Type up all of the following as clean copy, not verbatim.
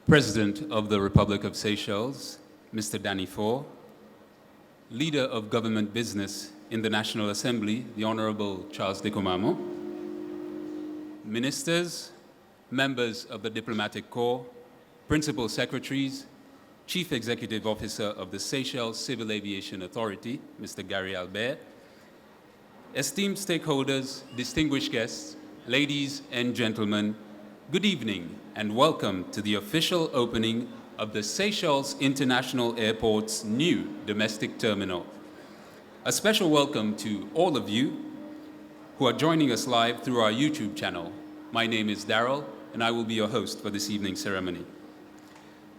President of the Republic of Seychelles, Mr. Danny Faure, Leader of Government Business in the National Assembly, the Honorable Charles Dekomamo, Ministers, members of the Diplomatic Corps, Principal Secretaries, Chief Executive Officer of the Seychelles Civil Aviation Authority, Mr. Gary Albert, esteemed stakeholders, distinguished guests, ladies and gentlemen, good evening and welcome to the official opening of the Seychelles International Airport's new domestic terminal. A special welcome to all of you who are joining us live through our YouTube channel. My name is Daryl and I will be your host for this evening's ceremony.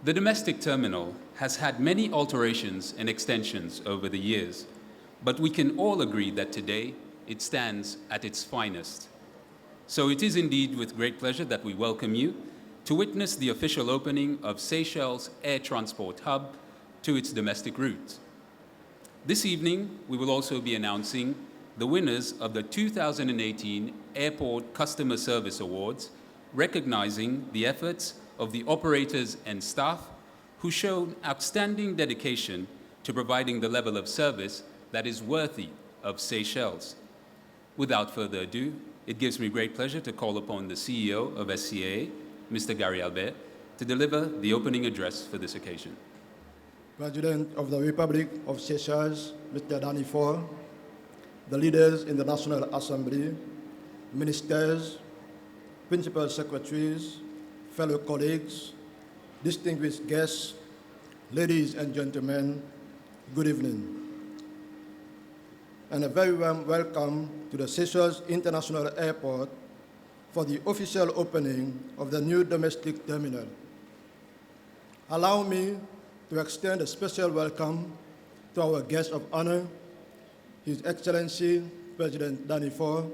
The domestic terminal has had many alterations and extensions over the years, but we can all agree that today it stands at its finest. So it is indeed with great pleasure that we welcome you to witness the official opening of Seychelles Air Transport Hub to its domestic route. This evening, we will also be announcing the winners of the 2018 Airport Customer Service Awards, recognizing the efforts of the operators and staff who showed outstanding dedication to providing the level of service that is worthy of Seychelles. Without further ado, it gives me great pleasure to call upon the CEO of SCAA, Mr. Gary Albert, to deliver the opening address for this occasion. President of the Republic of Seychelles, Mr. Danny Faure, the leaders in the National Assembly, ministers, principal secretaries, fellow colleagues, distinguished guests, ladies and gentlemen, good evening. And a very warm welcome to the Seychelles International Airport for the official opening of the new domestic terminal. Allow me to extend a special welcome to our guest of honor, His Excellency President Danny Faure.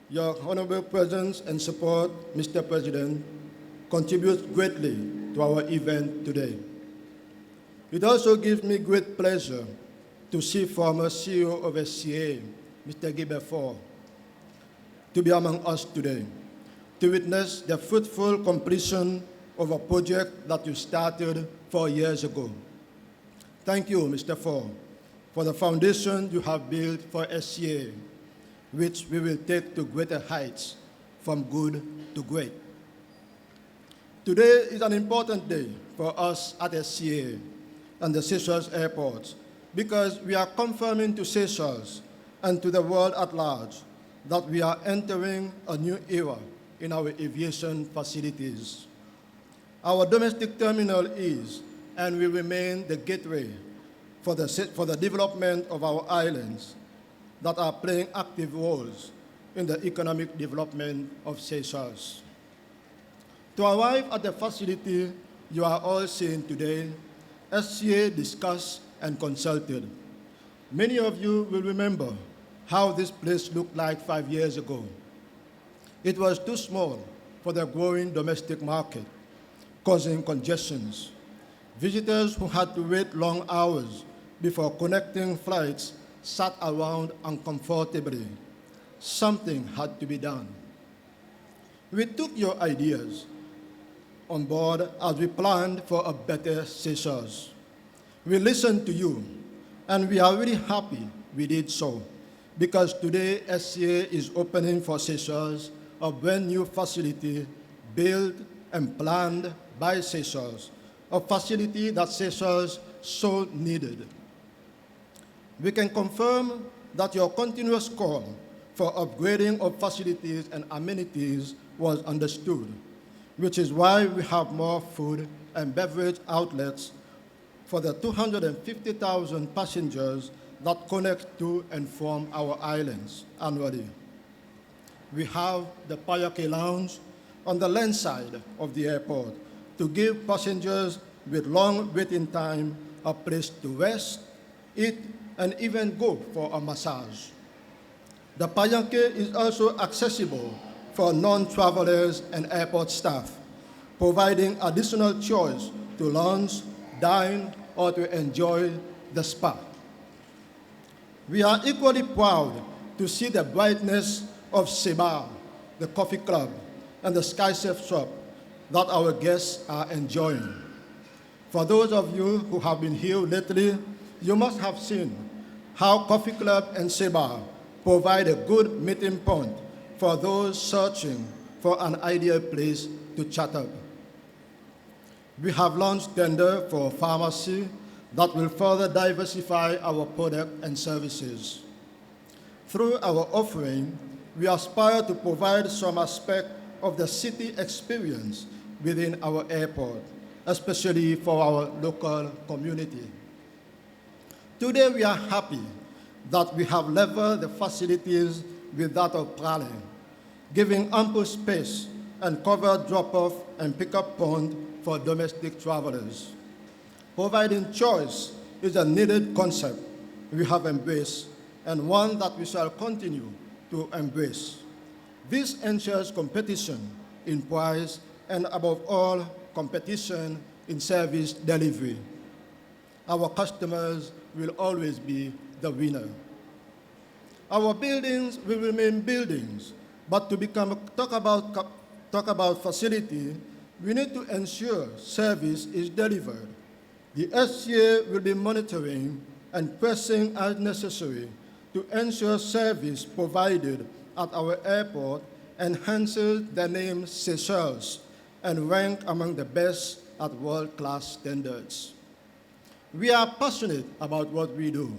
Your honorable presence and support, Mr. President, contributes greatly to our event today. It also gives me great pleasure to see former CEO of SCA, Mr. Gilbert Faure, to be among us today, to witness the fruitful completion of a project that you started 4 years ago. Thank you, Mr. Faure, for the foundation you have built for SCA, which we will take to greater heights, from good to great. Today is an important day for us at SCA and the Seychelles Airport, because we are confirming to Seychelles and to the world at large that we are entering a new era in our aviation facilities. Our domestic terminal is and will remain the gateway for the development of our islands that are playing active roles in the economic development of Seychelles. To arrive at the facility you are all seeing today, SCA discussed and consulted. Many of you will remember how this place looked like 5 years ago. It was too small for the growing domestic market, causing congestions. Visitors who had to wait long hours before connecting flights sat around uncomfortably. Something had to be done. We took your ideas on board as we planned for a better Seychelles. We listened to you, and we are really happy we did so, because today SCA is opening for Seychelles a brand new facility built and planned by Seychelles, a facility that Seychelles so needed. We can confirm that your continuous call for upgrading of facilities and amenities was understood, which is why we have more food and beverage outlets for the 250,000 passengers that connect to and from our islands annually. We have the Payake Lounge on the land side of the airport to give passengers with long waiting time a place to rest, eat, and even go for a massage. The Payake is also accessible for non-travelers and airport staff, providing additional choice to lounge, dine, or to enjoy the spa. We are equally proud to see the brightness of Seba, the coffee club, and the SkySafe shop, that our guests are enjoying. For those of you who have been here lately, you must have seen how Coffee Club and Seba provide a good meeting point for those searching for an ideal place to chat up. We have launched tender for pharmacy that will further diversify our product and services. Through our offering, we aspire to provide some aspect of the city experience within our airport, especially for our local community. Today, we are happy that we have leveled the facilities with that of Prague, giving ample space and covered drop-off and pick-up point for domestic travelers. Providing choice is a needed concept we have embraced and one that we shall continue to embrace. This ensures competition in price and, above all, competition in service delivery. Our customers will always be the winner. Our buildings will remain buildings, but to talk about facility, we need to ensure service is delivered. The SCA will be monitoring and pressing as necessary to ensure service provided at our airport enhances the name Seychelles and rank among the best at world-class standards. We are passionate about what we do.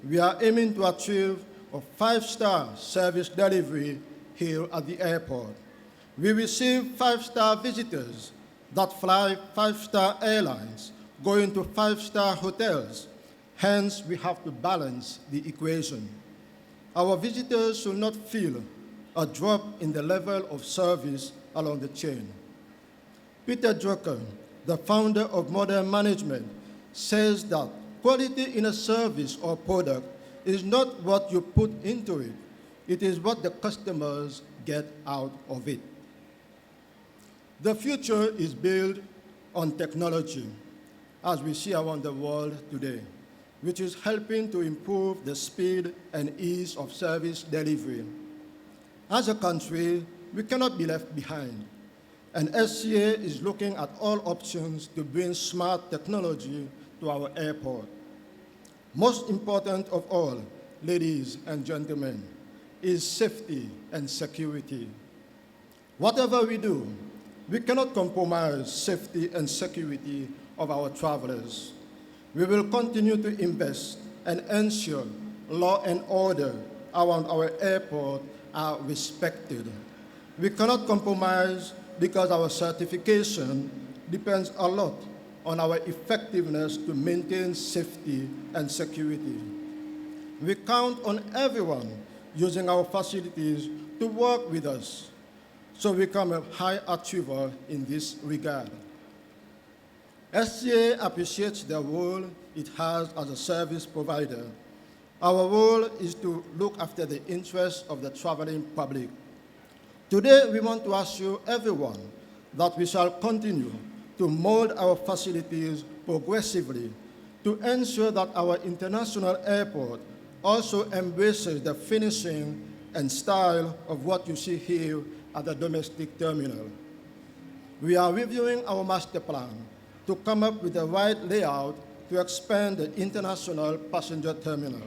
We are aiming to achieve a 5-star service delivery here at the airport. We receive 5-star visitors that fly 5-star airlines, going to 5-star hotels. Hence, we have to balance the equation. Our visitors should not feel a drop in the level of service along the chain. Peter Drucker, the founder of modern management, says that quality in a service or product is not what you put into it, it is what the customers get out of it. The future is built on technology, as we see around the world today, which is helping to improve the speed and ease of service delivery. As a country, we cannot be left behind, and SCA is looking at all options to bring smart technology to our airport. Most important of all, ladies and gentlemen, is safety and security. Whatever we do, we cannot compromise safety and security of our travelers. We will continue to invest and ensure law and order around our airport are respected. We cannot compromise because our certification depends a lot on our effectiveness to maintain safety and security. We count on everyone using our facilities to work with us, so we become a high achiever in this regard. SCA appreciates the role it has as a service provider. Our role is to look after the interests of the traveling public. Today, we want to assure everyone that we shall continue to mold our facilities progressively to ensure that our international airport also embraces the finishing and style of what you see here at the domestic terminal. We are reviewing our master plan to come up with the right layout to expand the international passenger terminal.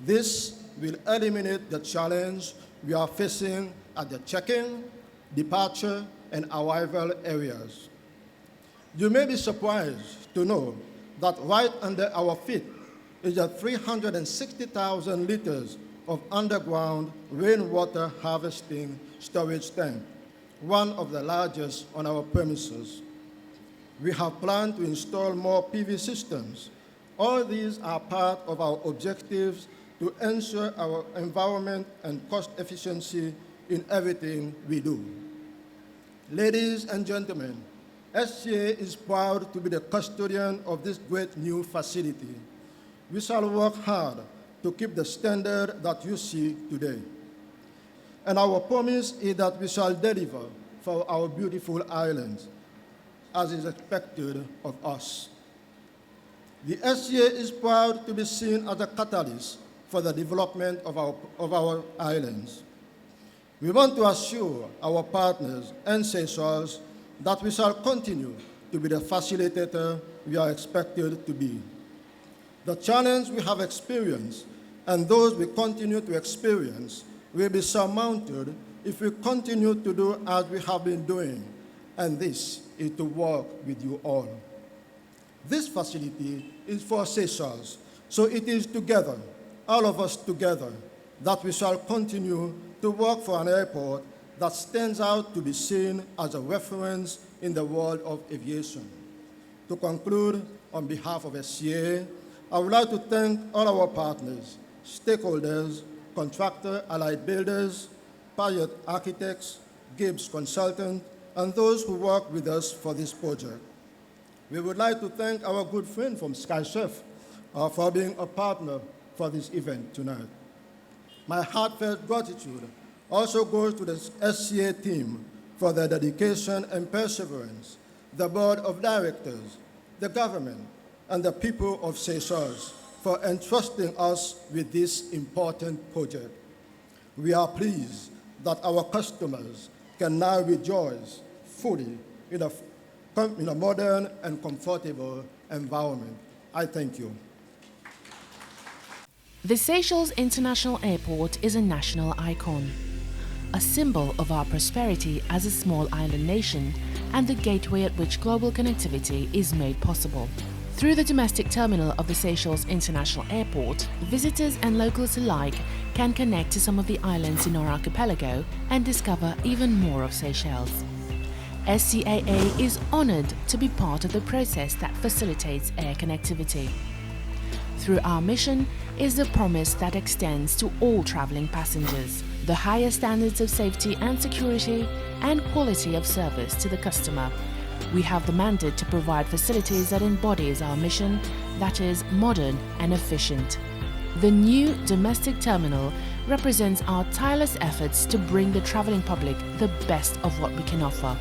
This will eliminate the challenge we are facing at the check-in, departure, and arrival areas. You may be surprised to know that right under our feet is a 360,000 liters of underground rainwater harvesting storage tank, one of the largest on our premises. We have planned to install more PV systems. All these are part of our objectives to ensure our environment and cost efficiency in everything we do. Ladies and gentlemen, SCA is proud to be the custodian of this great new facility. We shall work hard to keep the standard that you see today. And our promise is that we shall deliver for our beautiful islands, as is expected of us. The SCA is proud to be seen as a catalyst for the development of our islands. We want to assure our partners and Seychelles that we shall continue to be the facilitator we are expected to be. The challenge we have experienced and those we continue to experience will be surmounted if we continue to do as we have been doing, and this is to work with you all. This facility is for Seychelles, so it is together, all of us together, that we shall continue to work for an airport that stands out to be seen as a reference in the world of aviation. To conclude, on behalf of SCA, I would like to thank all our partners, stakeholders, contractor allied builders, Payet architects, Gibbs consultant, and those who work with us for this project. We would like to thank our good friend from SkyChef for being a partner for this event tonight. My heartfelt gratitude also goes to the SCA team for their dedication and perseverance, the board of directors, the government, and the people of Seychelles for entrusting us with this important project. We are pleased that our customers can now rejoice fully in a modern and comfortable environment. I thank you. The Seychelles International Airport is a national icon, a symbol of our prosperity as a small island nation and the gateway at which global connectivity is made possible. Through the domestic terminal of the Seychelles International Airport, visitors and locals alike can connect to some of the islands in our archipelago and discover even more of Seychelles. SCAA is honoured to be part of the process that facilitates air connectivity. Through our mission is the promise that extends to all travelling passengers, the highest standards of safety and security and quality of service to the customer. We have the mandate to provide facilities that embodies our mission, that is modern and efficient. The new domestic terminal represents our tireless efforts to bring the travelling public the best of what we can offer.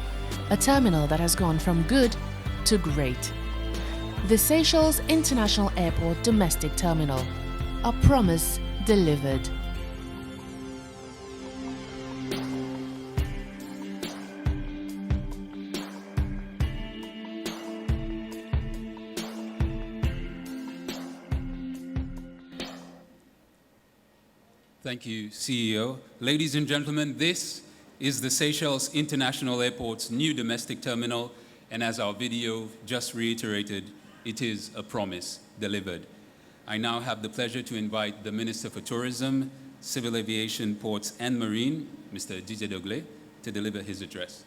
A terminal that has gone from good to great. The Seychelles International Airport Domestic Terminal. A promise delivered. Thank you, CEO. Ladies and gentlemen, this is the Seychelles International Airport's new domestic terminal, and as our video just reiterated, it is a promise delivered. I now have the pleasure to invite the Minister for Tourism, Civil Aviation, Ports and Marine, Mr. Didier Doglé, to deliver his address.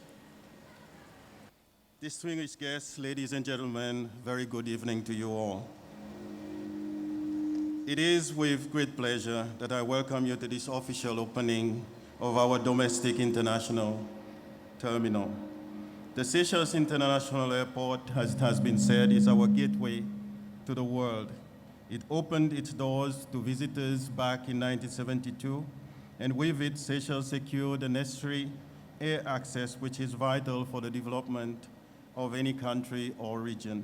Distinguished guests, ladies and gentlemen, very good evening to you all. It is with great pleasure that I welcome you to this official opening of our domestic international terminal. The Seychelles International Airport, as it has been said, is our gateway to the world. It opened its doors to visitors back in 1972, and with it, Seychelles secured the necessary air access, which is vital for the development of any country or region.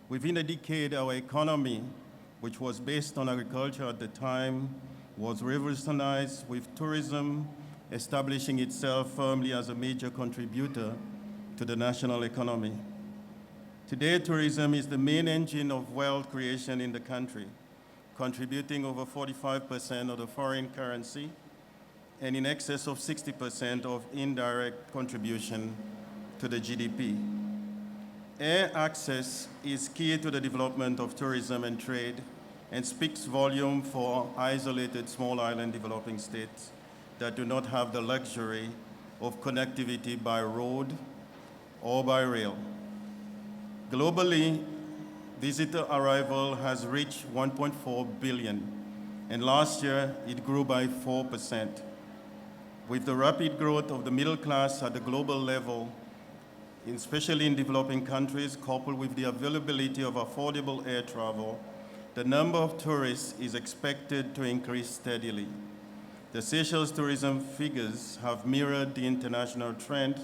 Within a decade, our economy, which was based on agriculture at the time, was revolutionized with tourism establishing itself firmly as a major contributor to the national economy. Today, tourism is the main engine of wealth creation in the country, contributing over 45% of the foreign currency and in excess of 60% of indirect contribution to the GDP. Air access is key to the development of tourism and trade and speaks volume for isolated small island developing states that do not have the luxury of connectivity by road or by rail. Globally, visitor arrival has reached 1.4 billion, and last year it grew by 4%. With the rapid growth of the middle class at the global level, especially in developing countries, coupled with the availability of affordable air travel, the number of tourists is expected to increase steadily. The Seychelles tourism figures have mirrored the international trend,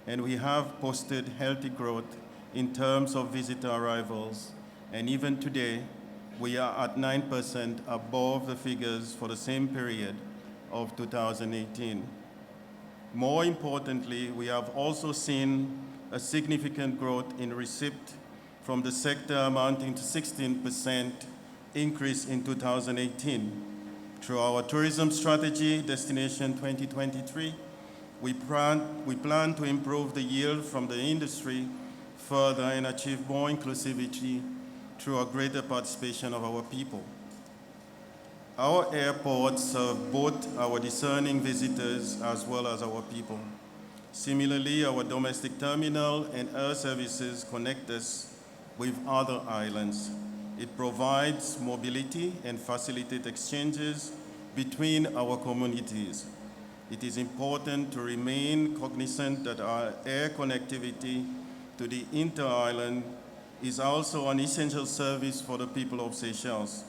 and we have posted healthy growth in terms of visitor arrivals. And even today, we are at 9% above the figures for the same period of 2018. More importantly, we have also seen a significant growth in receipt from the sector amounting to 16% increase in 2018. Through our tourism strategy, Destination 2023, we plan to improve the yield from the industry further and achieve more inclusivity through a greater participation of our people. Our airports serve both our discerning visitors as well as our people. Similarly, our domestic terminal and air services connect us with other islands. It provides mobility and facilitates exchanges between our communities. It is important to remain cognizant that our air connectivity to the inter-island is also an essential service for the people of Seychelles,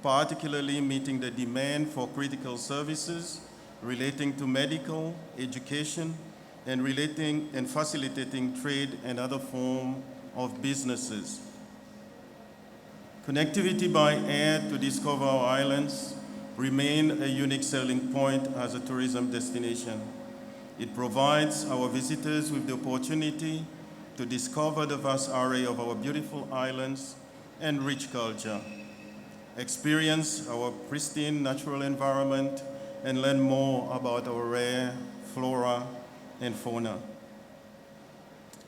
particularly meeting the demand for critical services relating to medical, education, and facilitating trade and other forms of businesses. Connectivity by air to discover our islands remain a unique selling point as a tourism destination. It provides our visitors with the opportunity to discover the vast array of our beautiful islands and rich culture, experience our pristine natural environment, and learn more about our rare flora and fauna.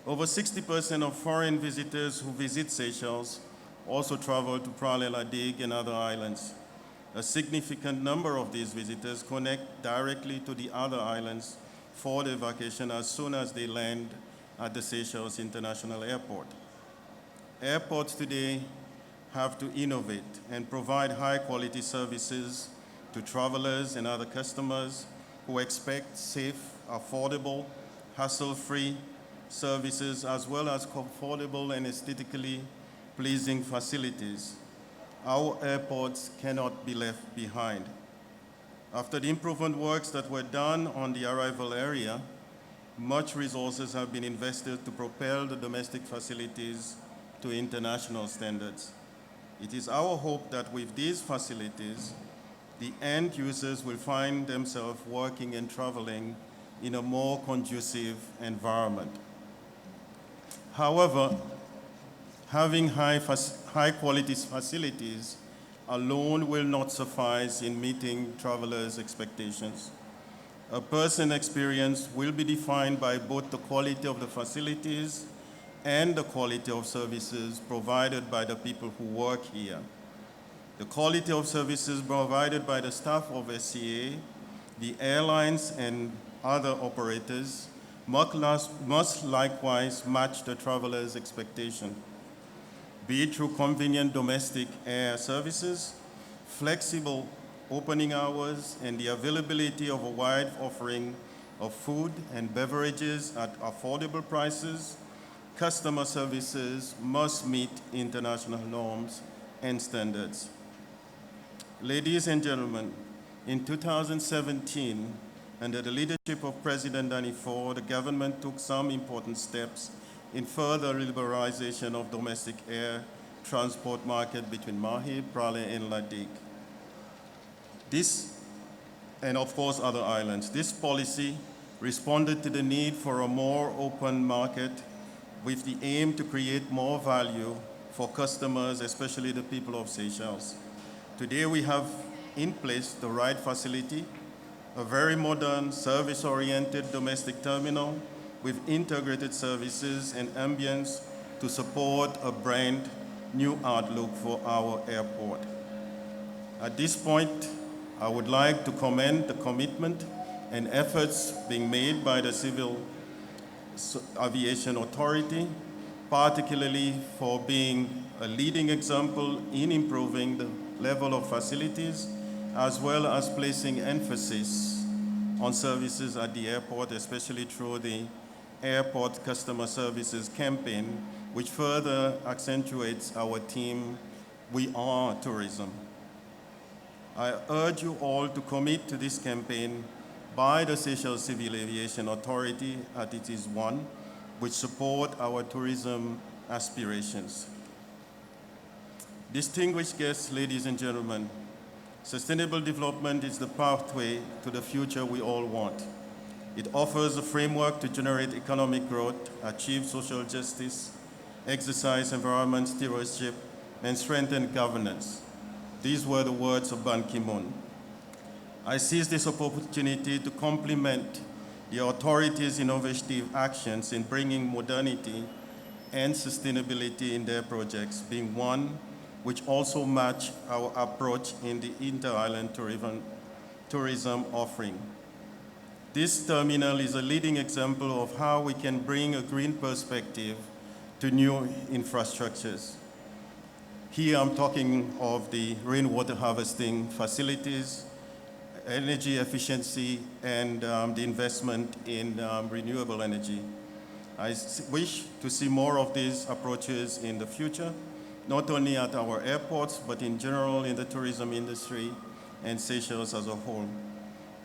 Over 60% of foreign visitors who visit Seychelles also travel to Praia-la-Digue and other islands. A significant number of these visitors connect directly to the other islands for their vacation as soon as they land at the Seychelles International Airport. Airports today have to innovate and provide high-quality services to travelers and other customers who expect safe, affordable, hassle-free services as well as comfortable and aesthetically pleasing facilities. Our airports cannot be left behind. After the improvement works that were done on the arrival area, much resources have been invested to propel the domestic facilities to international standards. It is our hope that with these facilities, the end users will find themselves working and traveling in a more conducive environment. However, having high-quality facilities alone will not suffice in meeting travelers' expectations. A person's experience will be defined by both the quality of the facilities and the quality of services provided by the people who work here. The quality of services provided by the staff of SCA, the airlines, and other operators must likewise match the traveler's expectation, be it through convenient domestic air services, flexible opening hours, and the availability of a wide offering of food and beverages at affordable prices. Customer services must meet international norms and standards. Ladies and gentlemen, in 2017, under the leadership of President Danny Ford, the government took some important steps in further liberalization of domestic air transport market between Mahe, Praia, and La-Digue. This, and of course other islands. This policy responded to the need for a more open market with the aim to create more value for customers, especially the people of Seychelles. Today we have in place the right facility, a very modern, service-oriented domestic terminal with integrated services and ambience to support a brand new outlook for our airport. At this point, I would like to commend the commitment and efforts being made by the Civil Aviation Authority, particularly for being a leading example in improving the level of facilities, as well as placing emphasis on services at the airport, especially through the Airport Customer Services campaign, which further accentuates our theme, "We Are Tourism." I urge you all to commit to this campaign by the Seychelles Civil Aviation Authority, as it is one which support our tourism aspirations. Distinguished guests, ladies and gentlemen, sustainable development is the pathway to the future we all want. It offers a framework to generate economic growth, achieve social justice, exercise environment stewardship, and strengthen governance. These were the words of Ban Ki-moon. I seize this opportunity to compliment the authorities' innovative actions in bringing modernity and sustainability in their projects, being one which also match our approach in the inter-island tourism offering. This terminal is a leading example of how we can bring a green perspective to new infrastructures. Here I'm talking of the rainwater harvesting facilities, energy efficiency, and the investment in renewable energy. I wish to see more of these approaches in the future, not only at our airports, but in general in the tourism industry and Seychelles as a whole.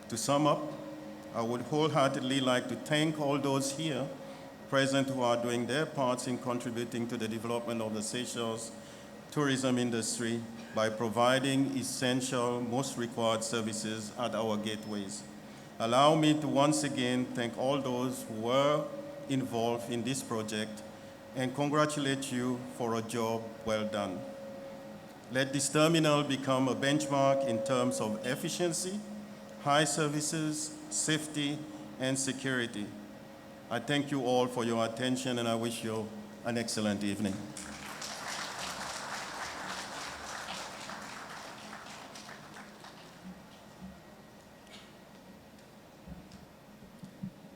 To sum up, I would wholeheartedly like to thank all those here present who are doing their parts in contributing to the development of the Seychelles tourism industry by providing essential, most required services at our gateways. Allow me to once again thank all those who were involved in this project and congratulate you for a job well done. Let this terminal become a benchmark in terms of efficiency, high services, safety, and security. I thank you all for your attention, and I wish you an excellent evening.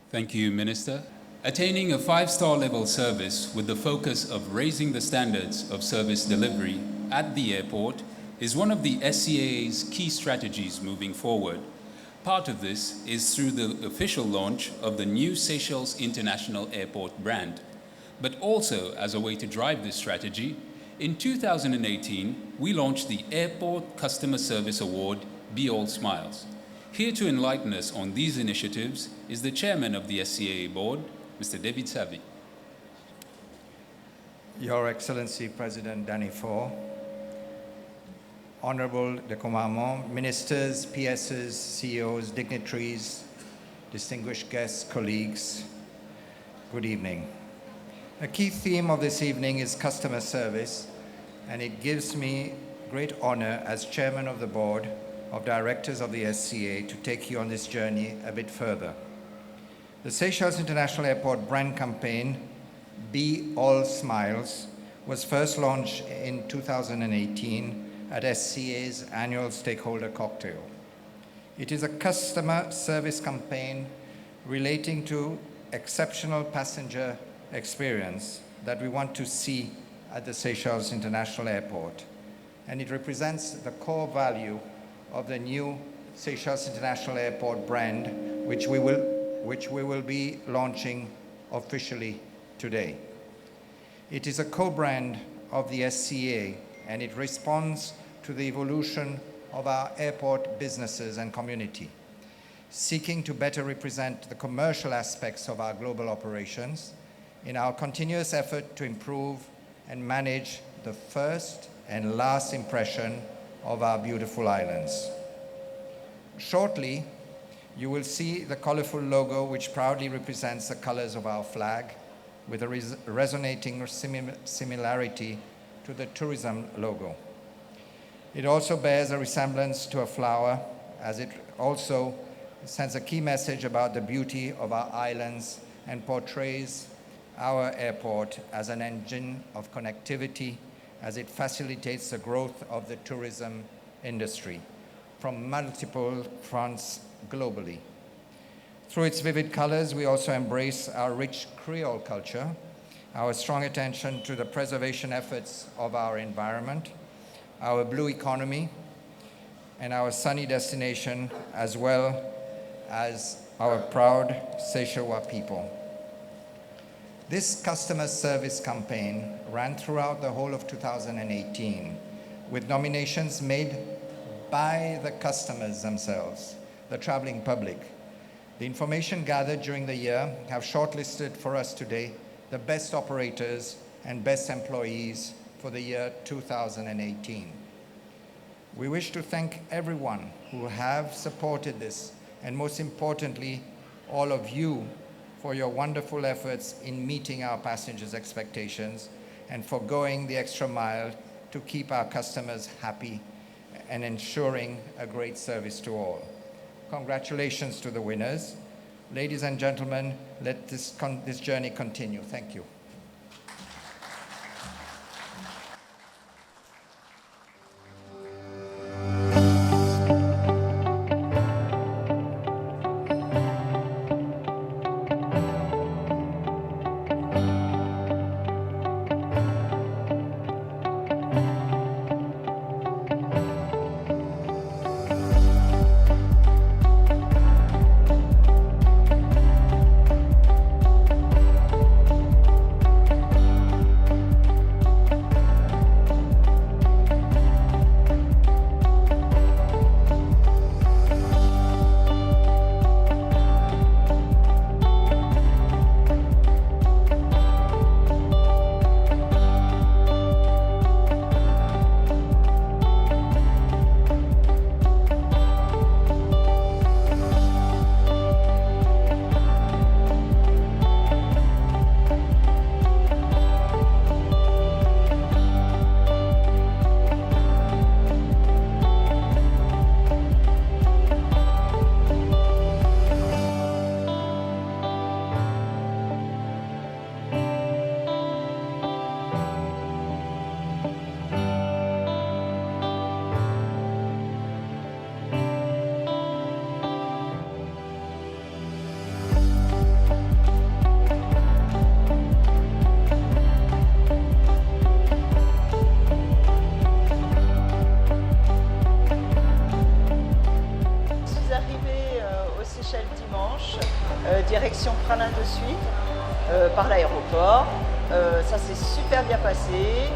Thank you, Minister. Attaining a 5-star level service with the focus of raising the standards of service delivery at the airport is one of the SCAA's key strategies moving forward. Part of this is through the official launch of the new Seychelles International Airport brand. But also, as a way to drive this strategy, in 2018, we launched the Airport Customer Service Award, Be All Smiles. Here to enlighten us on these initiatives is the chairman of the SCAA board, Mr. David Savy. Your Excellency President Danny Faure, Honorable de Commandement, ministers, PSs, CEOs, dignitaries, distinguished guests, colleagues, good evening. A key theme of this evening is customer service, and it gives me great honor as chairman of the board of directors of the SCA to take you on this journey a bit further. The Seychelles International Airport brand campaign, Be All Smiles, was first launched in 2018 at SCA's annual stakeholder cocktail. It is a customer service campaign relating to exceptional passenger experience that we want to see at the Seychelles International Airport. And it represents the core value of the new Seychelles International Airport brand, which we will be launching officially today. It is a co-brand of the SCA, and it responds to the evolution of our airport businesses and community, seeking to better represent the commercial aspects of our global operations in our continuous effort to improve and manage the first and last impression of our beautiful islands. Shortly, you will see the colorful logo which proudly represents the colors of our flag with a resonating similarity to the tourism logo. It also bears a resemblance to a flower, as it also sends a key message about the beauty of our islands and portrays our airport as an engine of connectivity as it facilitates the growth of the tourism industry from multiple fronts globally. Through its vivid colors, we also embrace our rich Creole culture, our strong attention to the preservation efforts of our environment, our blue economy, and our sunny destination, as well as our proud Seychellois people. This customer service campaign ran throughout the whole of 2018 with nominations made by the customers themselves, the traveling public. The information gathered during the year have shortlisted for us today the best operators and best employees for the year 2018. We wish to thank everyone who have supported this, and most importantly, all of you for your wonderful efforts in meeting our passengers' expectations and for going the extra mile to keep our customers happy and ensuring a great service to all. Congratulations to the winners. Ladies and gentlemen, let this journey continue. Thank you. Direction Pralin de suite par l'aéroport. Ça s'est super bien passé.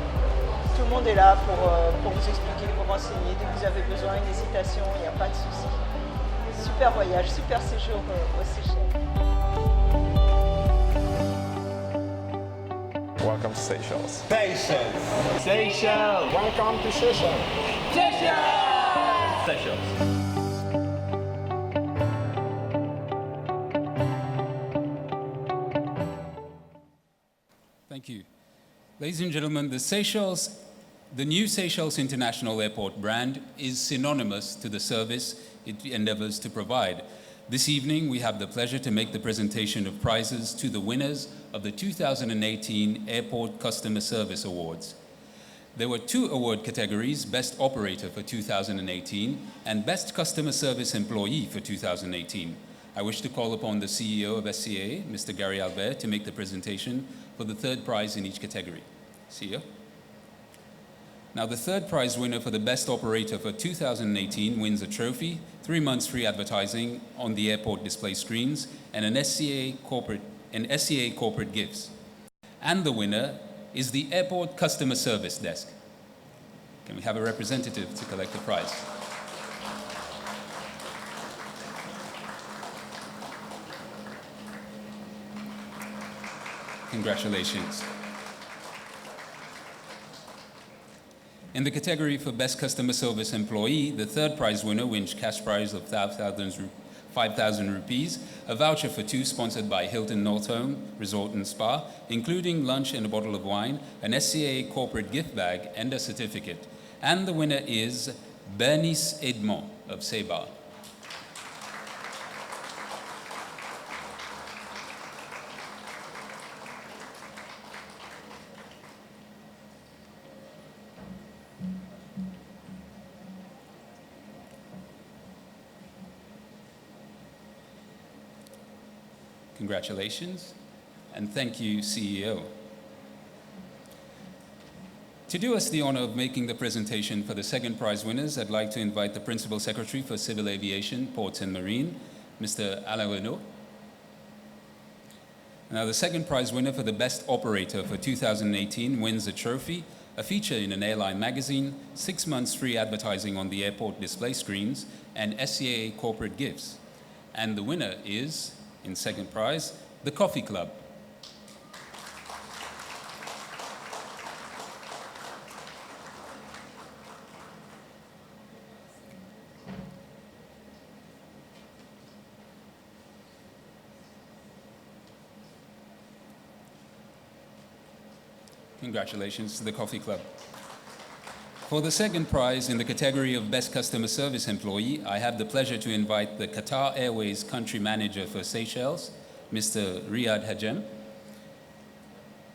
Tout le monde est là pour vous expliquer, vous renseigner. Dès que vous avez besoin, une hésitation, il n'y a pas de souci. Super voyage, super séjour aux Seychelles. Welcome to Seychelles. Seychelles. Seychelles. Welcome to Seychelles. Seychelles. Seychelles. Thank you. Ladies and gentlemen, the new Seychelles International Airport brand is synonymous to the service it endeavors to provide. This evening, we have the pleasure to make the presentation of prizes to the winners of the 2018 Airport Customer Service Awards. There were 2 award categories, Best Operator for 2018 and Best Customer Service Employee for 2018. I wish to call upon the CEO of SCA, Mr. Gary Albert, to make the presentation for the 3rd prize in each category. CEO. Now, the 3rd prize winner for the Best Operator for 2018 wins a trophy, 3 months free advertising on the airport display screens, and an SCA corporate gifts. And the winner is the Airport Customer Service Desk. Can we have a representative to collect the prize? Congratulations. In the category for Best Customer Service Employee, the 3rd prize winner wins cash prize of 5,000 rupees, a voucher for 2 sponsored by Hilton North Home Resort and Spa, including lunch and a bottle of wine, an SCA corporate gift bag, and a certificate. And the winner is Bernice Edmond of Seba. Congratulations, and thank you, CEO. To do us the honor of making the presentation for the 2nd prize winners, I'd like to invite the Principal Secretary for Civil Aviation, Ports and Marine, Mr. Alain Renaud. Now, the 2nd prize winner for the Best Operator for 2018 wins a trophy, a feature in an airline magazine, 6 months free advertising on the airport display screens, and SCA corporate gifts. And the winner is, in 2nd prize, the Coffee Club. Congratulations to the Coffee Club. For the second prize in the category of Best Customer Service Employee, I have the pleasure to invite the Qatar Airways Country Manager for Seychelles, Mr. Riyad Hajem,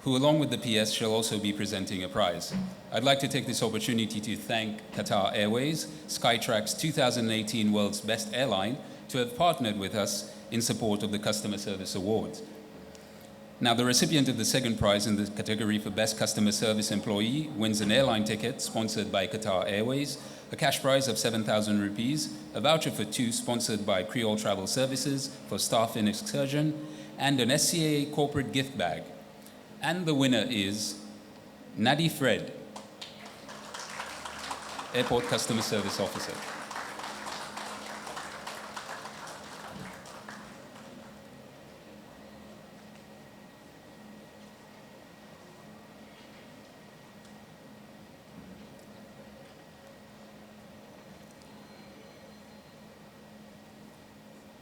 who along with the PS shall also be presenting a prize. I'd like to take this opportunity to thank Qatar Airways, Skytrack's 2018 World's Best Airline, to have partnered with us in support of the Customer Service Awards. Now, the recipient of the second prize in the category for Best Customer Service Employee wins an airline ticket sponsored by Qatar Airways, a cash prize of 7,000 rupees, a voucher for 2 sponsored by Creole Travel Services for staff in excursion, and an SCAA corporate gift bag. And the winner is Nadi Fred, Airport Customer Service Officer.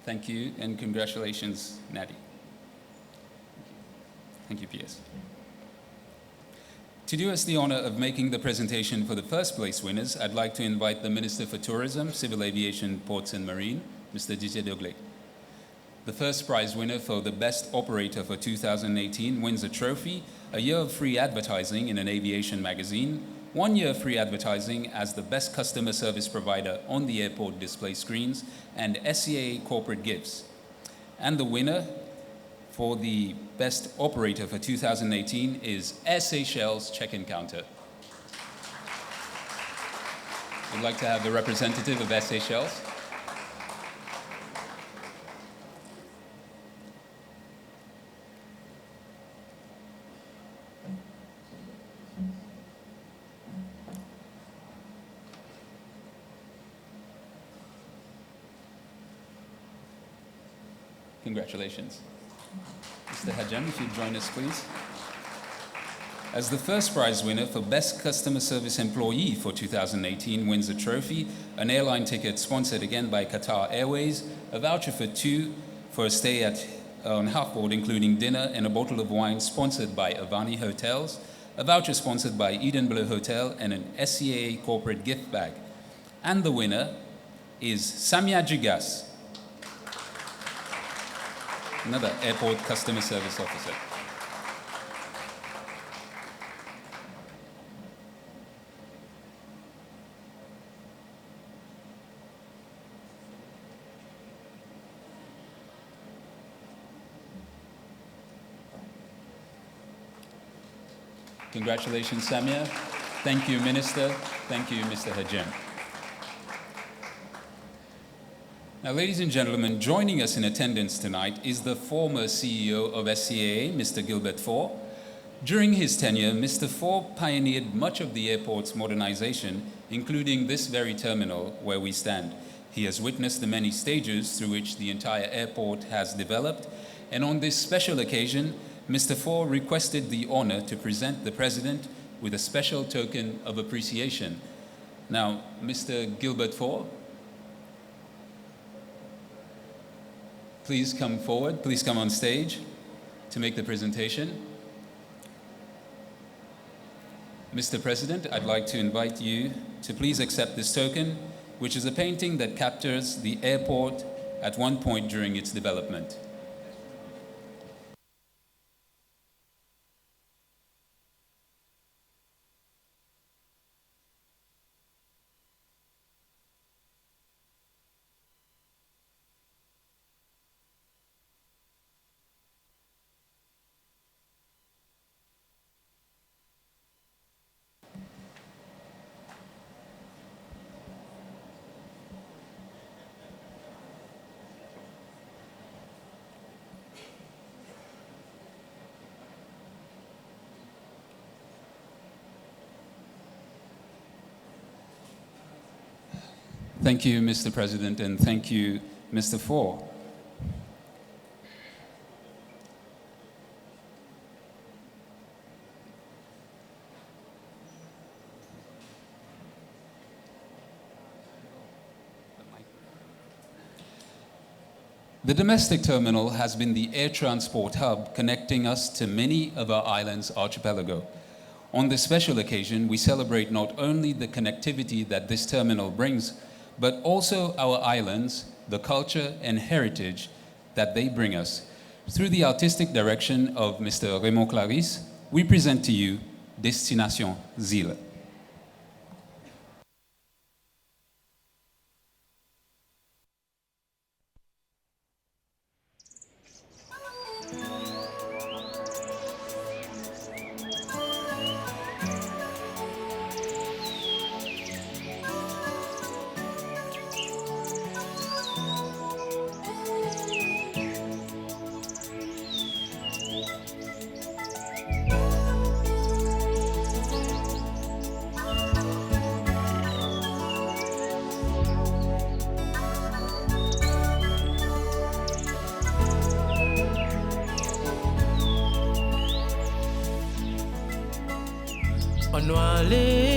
Thank you, and congratulations, Nadi. Thank you, PS. To do us the honor of making the presentation for the first place winners, I'd like to invite the Minister for Tourism, Civil Aviation, Ports and Marine, Mr. Didier Doglé. The first prize winner for the Best Operator for 2018 wins a trophy, a year of free advertising in an aviation magazine, 1 year free advertising as the best customer service provider on the airport display screens, and SCAA corporate gifts. And the winner for the Best Operator for 2018 is Air Seychelles check-in counter. We'd like to have the representative of Air Seychelles. Congratulations. Mr. Hajem, if you'd join us, please. As the first prize winner for Best Customer Service Employee for 2018 wins a trophy, an airline ticket sponsored again by Qatar Airways, a voucher for 2 for a stay on Halfboard, including dinner and a bottle of wine sponsored by Avani Hotels, a voucher sponsored by Eden Bleu Hotel, and an SCAA corporate gift bag. And the winner is Samia Jigas, another airport customer service officer. Congratulations, Samia. Thank you, Minister. Thank you, Mr. Hajem. Now, ladies and gentlemen, joining us in attendance tonight is the former CEO of SCAA, Mr. Gilbert Faure. During his tenure, Mr. Faure pioneered much of the airport's modernization, including this very terminal where we stand. He has witnessed the many stages through which the entire airport has developed, and on this special occasion, Mr. Faure requested the honor to present the President with a special token of appreciation. Now, Mr. Gilbert Faure, please come forward, please come on stage to make the presentation. Mr. President, I'd like to invite you to please accept this token, which is a painting that captures the airport at one point during its development. Thank you, Mr. President, and thank you, Mr. Faure. The domestic terminal has been the air transport hub connecting us to many of our islands' archipelago. On this special occasion, we celebrate not only the connectivity that this terminal brings, but also our islands, the culture and heritage that they bring us. Through the artistic direction of Mr. Raymond Clarisse, we present to you Destination Ziel. On doit aller,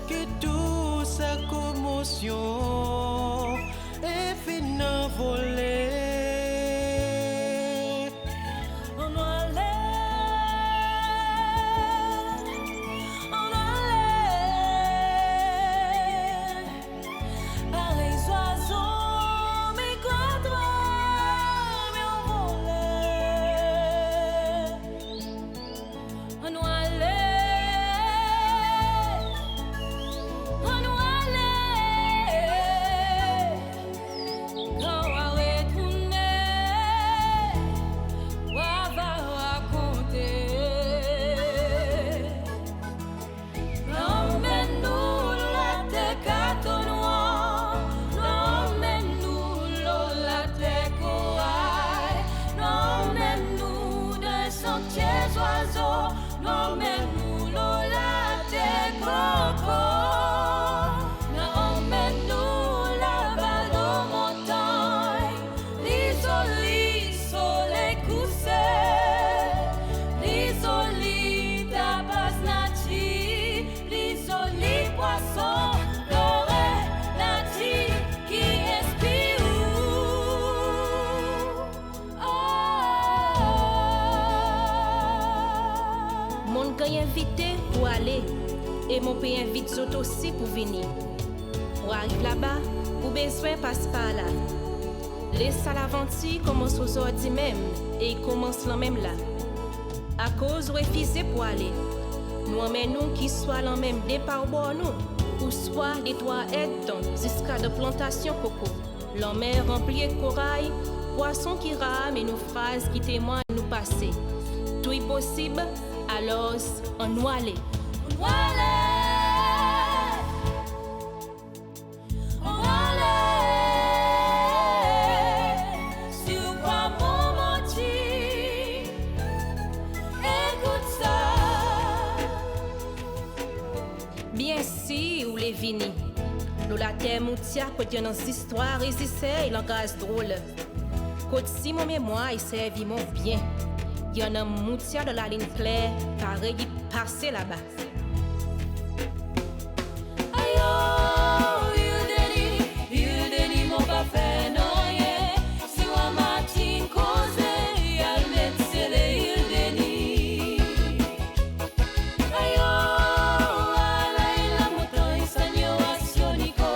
que toute sa commotion est finie volée. On doit aller, pareil oiseaux, mais quoi toi? Invité pour aller et mon pays invite d'autres aussi pour venir. Pour arriver là-bas, ou besoin passe par là. Laisse l'aventure commence aujourd'hui même et il commence là même là. À cause refusé pour aller, nous emmenons qui soit le même départ pour nous, ou soit des trois aides jusqu'à de plantation coco. La mer remplie de corail, poissons qui rament et nos phrases qui témoignent nous passer. Tout est possible. Alors, on doit aller. On doit aller. On doit aller. Sur quoi mon mentir? Écoute ça. Bien si, ou les vini. Nous la terre moutia pour dire nos histoires et c'est langage drôle. Côte si mon mémoire, il servit mon bien. Il y en a moutia de la ligne claire, pareil, il passait là-bas. Il déni, mon pas fait non, yeah. Si on m'a tin causé, il met scellé, il déni. Ayo, la montagne, il s'agno assionico.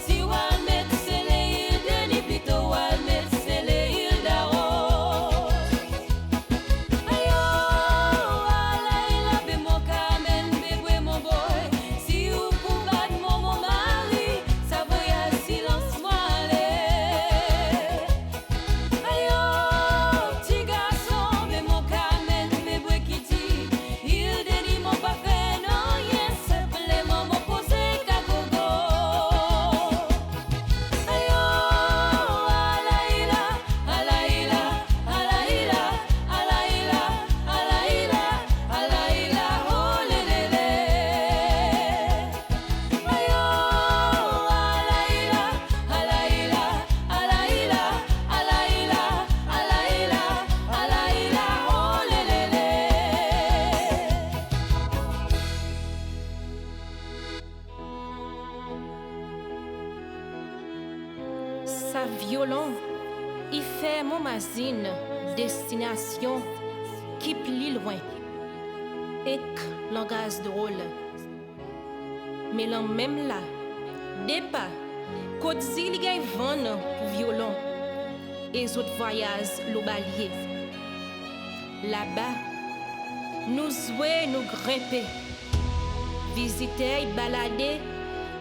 Si on met scellé, il déni, plutôt, on met scellé, il daro. Il fait mon mazine, destination, qui plie loin. Et langage drôle. Mais l'en même là, débat, côte zili gagne vent pour violon. Et autres voyages l'obalier. Là-bas, nous jouer, nous grimper. Visiter, balader,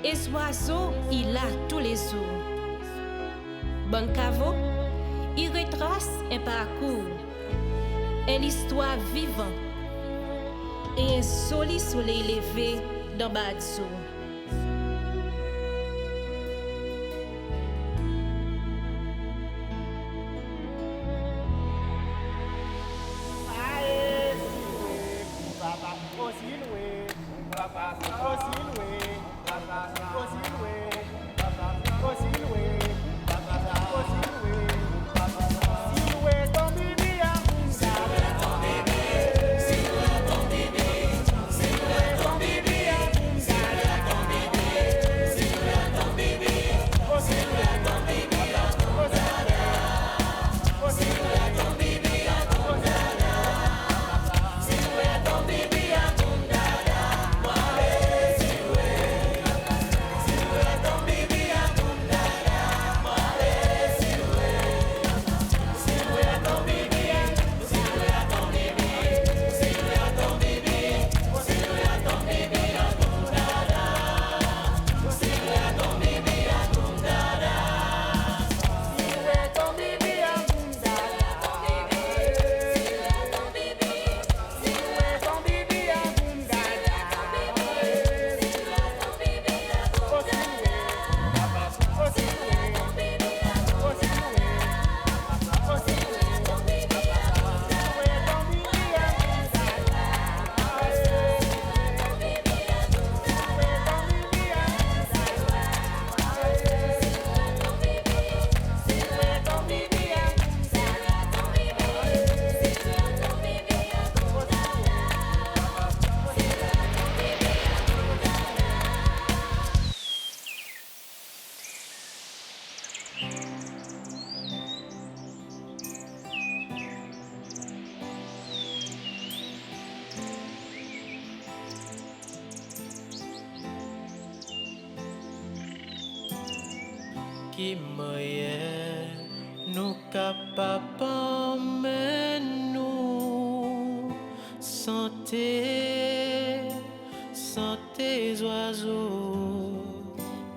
et oiseaux, il a tous les jours. Bon caveau, il retrace un parcours, une histoire vivante et un joli soleil levé dans bas de jour. Qui moyen nous capables mais nous santé santé oiseaux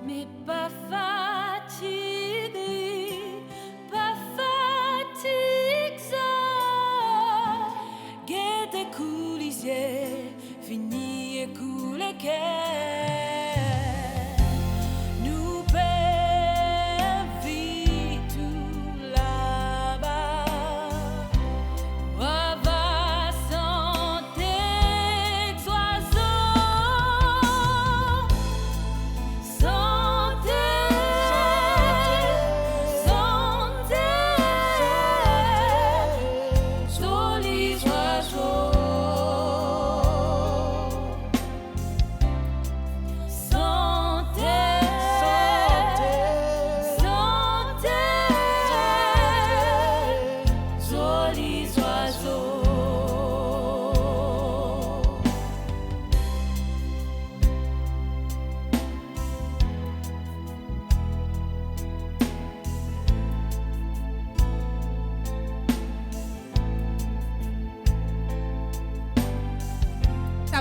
mais pas fatigué pas fatigue ça guette coulissier fini et couler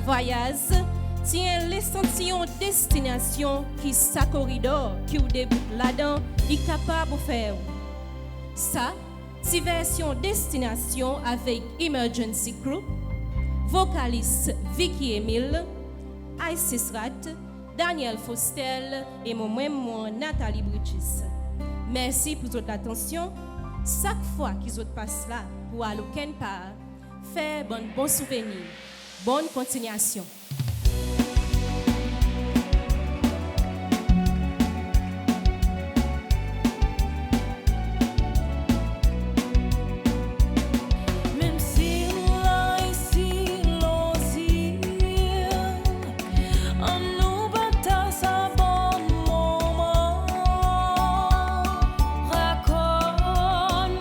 voyage tient l'échantillon destination qui sa corridor qui ou débute là-dedans est capable de faire. Ça, c'est version destination avec Emergency Group, vocaliste Vicky Emile, Isis Rat, Daniel Fostel et moi-même Nathalie Bridges. Merci pour votre attention. Chaque fois qu'ils passent là pour aller quelque part, faire bon souvenir. Bonne continuation. Même si là ici l'osir, on nous batasse à bon moment, raconte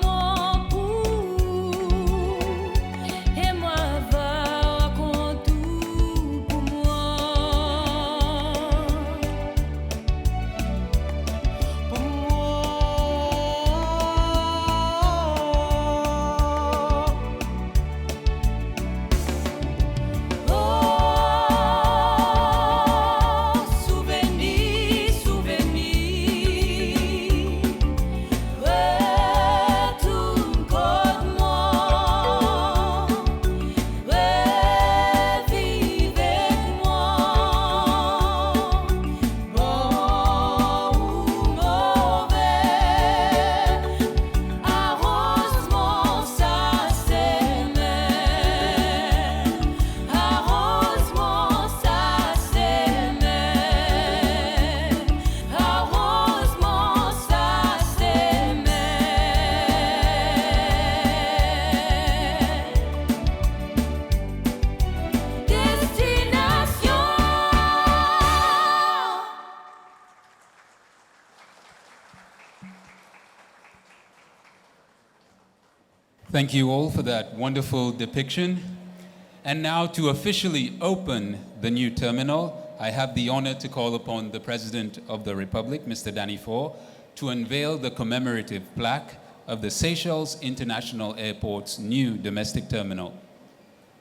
Thank you all for that wonderful depiction. And now to officially open the new terminal, I have the honor to call upon the President of the Republic, Mr. Danny Faure, to unveil the commemorative plaque of the Seychelles International Airport's new domestic terminal.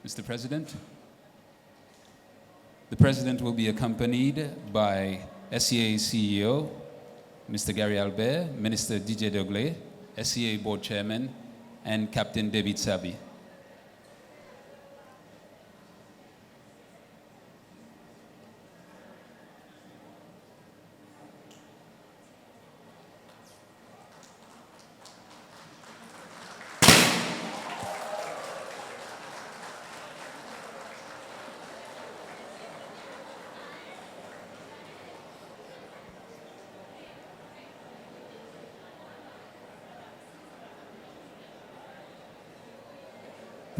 Mr. President? The President will be accompanied by SCA CEO, Mr. Gary Albert, Minister Didier Degley, SCA Board Chairman, and Captain David Sabi.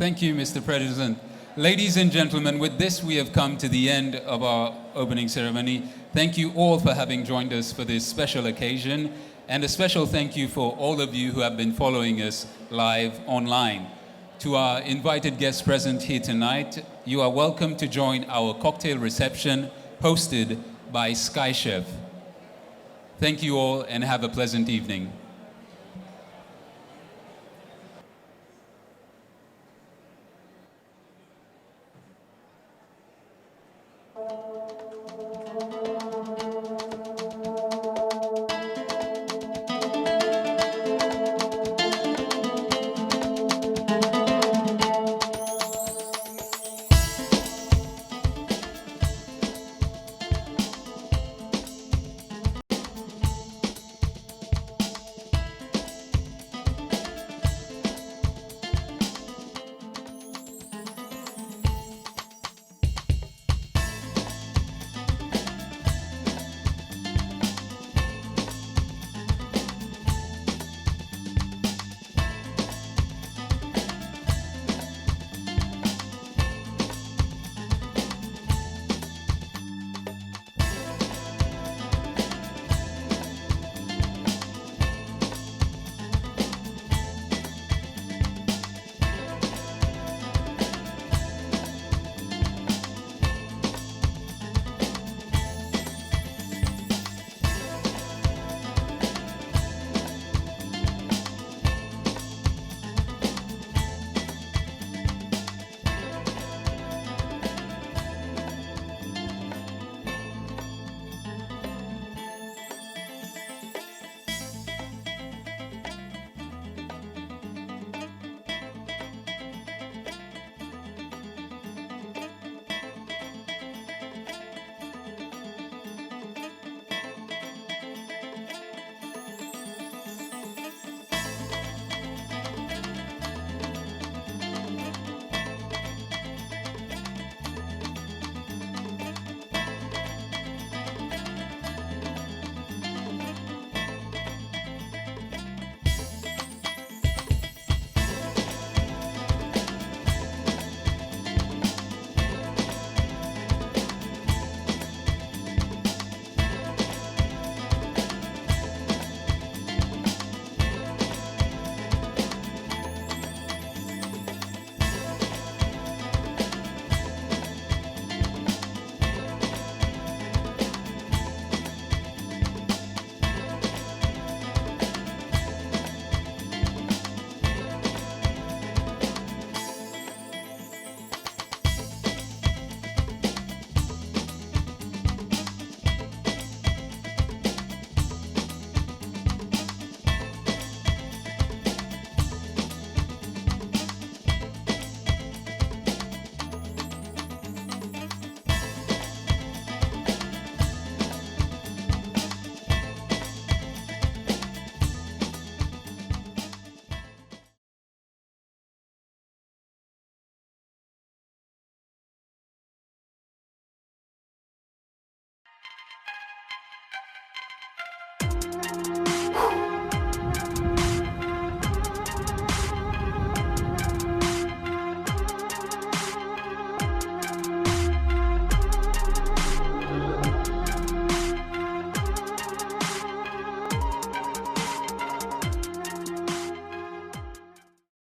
Thank you, Mr. President. Ladies and gentlemen, with this we have come to the end of our opening ceremony. Thank you all for having joined us for this special occasion, and a special thank you for all of you who have been following us live online. To our invited guests present here tonight, you are welcome to join our cocktail reception hosted by Sky Chef. Thank you all and have a pleasant evening.